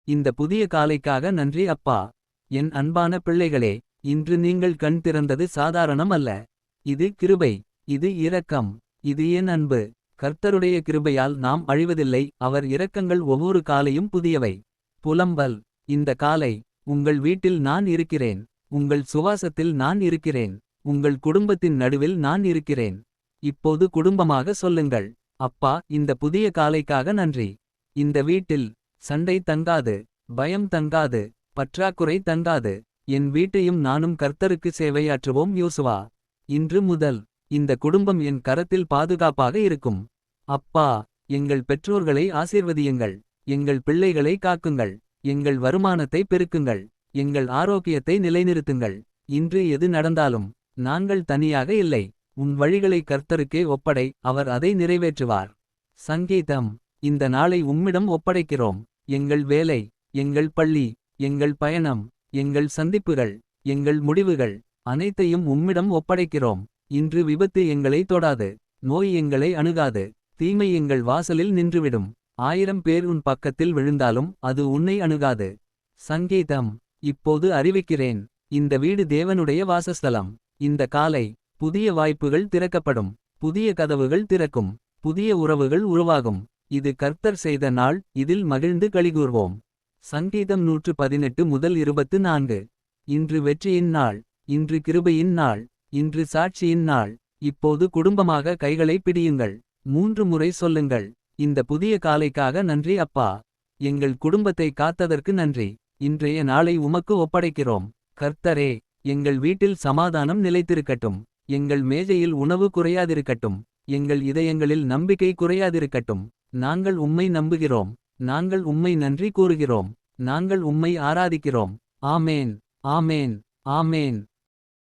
இந்த புதிய காலைக்காக நன்றி அப்பா. என் அன்பான பிள்ளைகளே, இன்று நீங்கள் கண் திறந்தது சாதாரணம் அல்ல. இது கிருபை. இது இரக்கம். இது என் அன்பு. கர்த்தருடைய கிருபையால் நாம் அழிவதில்லை, அவர் இரக்கங்கள் ஒவ்வொரு காலையும் புதியவை. புலம்பல். இந்த காலை. உங்கள் வீட்டில் நான் இருக்கிறேன். உங்கள் சுவாசத்தில் நான் இருக்கிறேன். உங்கள் குடும்பத்தின் நடுவில் நான் இருக்கிறேன். இப்போது குடும்பமாக சொல்லுங்கள். அப்பா, இந்த புதிய காலைக்காக நன்றி. இந்த வீட்டில் சண்டை தங்காது. பயம் தங்காது. பற்றாக்குறை தங்காது. என் வீட்டையும் நானும் கர்த்தருக்கு சேவையாற்றுவோம் யோசுவா. இன்று முதல் இந்த குடும்பம் என் கரத்தில் பாதுகாப்பாக இருக்கும். அப்பா, எங்கள் பெற்றோர்களை ஆசீர்வதியுங்கள். எங்கள் பிள்ளைகளை காக்குங்கள். எங்கள் வருமானத்தை பெருக்குங்கள். எங்கள் ஆரோக்கியத்தை நிலைநிறுத்துங்கள். இன்று எது நடந்தாலும் நாங்கள் தனியாக இல்லை. உன் வழிகளை கர்த்தருக்கே ஒப்படை, அவர் அதை நிறைவேற்றுவார். சங்கீதம். இந்த நாளை உம்மிடம் ஒப்படைக்கிறோம். எங்கள் வேலை, எங்கள் பள்ளி, எங்கள் பயணம், எங்கள் சந்திப்புகள், எங்கள் முடிவுகள் அனைத்தையும் உம்மிடம் ஒப்படைக்கிறோம். இன்று விபத்து எங்களை தொடாது. நோய் எங்களை அணுகாது. தீமை எங்கள் வாசலில் நின்றுவிடும். 1000 பேர் உன் பக்கத்தில் விழுந்தாலும் அது உன்னை அணுகாது. சங்கீதம். இப்போது அறிவிக்கிறேன். இந்த வீடு தேவனுடைய வாசஸ்தலம். இந்த காலை புதிய வாய்ப்புகள் திறக்கப்படும். புதிய கதவுகள் திறக்கும். புதிய உறவுகள் உருவாகும். இது கர்த்தர் செய்த நாள், இதில் மகிழ்ந்து களிகூர்வோம். சங்கீதம் 118 முதல் 24. இன்று வெற்றியின் நாள். இன்று கிருபையின் நாள். இன்று சாட்சியின் நாள். இப்போது குடும்பமாக கைகளை பிடியுங்கள். 3 முறை சொல்லுங்கள். இந்த புதிய காலைக்காக நன்றி அப்பா. எங்கள் குடும்பத்தை காத்ததற்கு நன்றி. இன்றைய நாளை உமக்கு ஒப்படைக்கிறோம். கர்த்தரே, எங்கள் வீட்டில் சமாதானம் நிலைத்திருக்கட்டும். எங்கள் மேஜையில் உணவு குறையாதிருக்கட்டும். எங்கள் இதயங்களில் நம்பிக்கை குறையாதிருக்கட்டும். நாங்கள் உம்மை நம்புகிறோம். நாங்கள் உம்மை நன்றி கூறுகிறோம். நாங்கள் உம்மை ஆராதிக்கிறோம். ஆமேன். ஆமேன். ஆமேன்.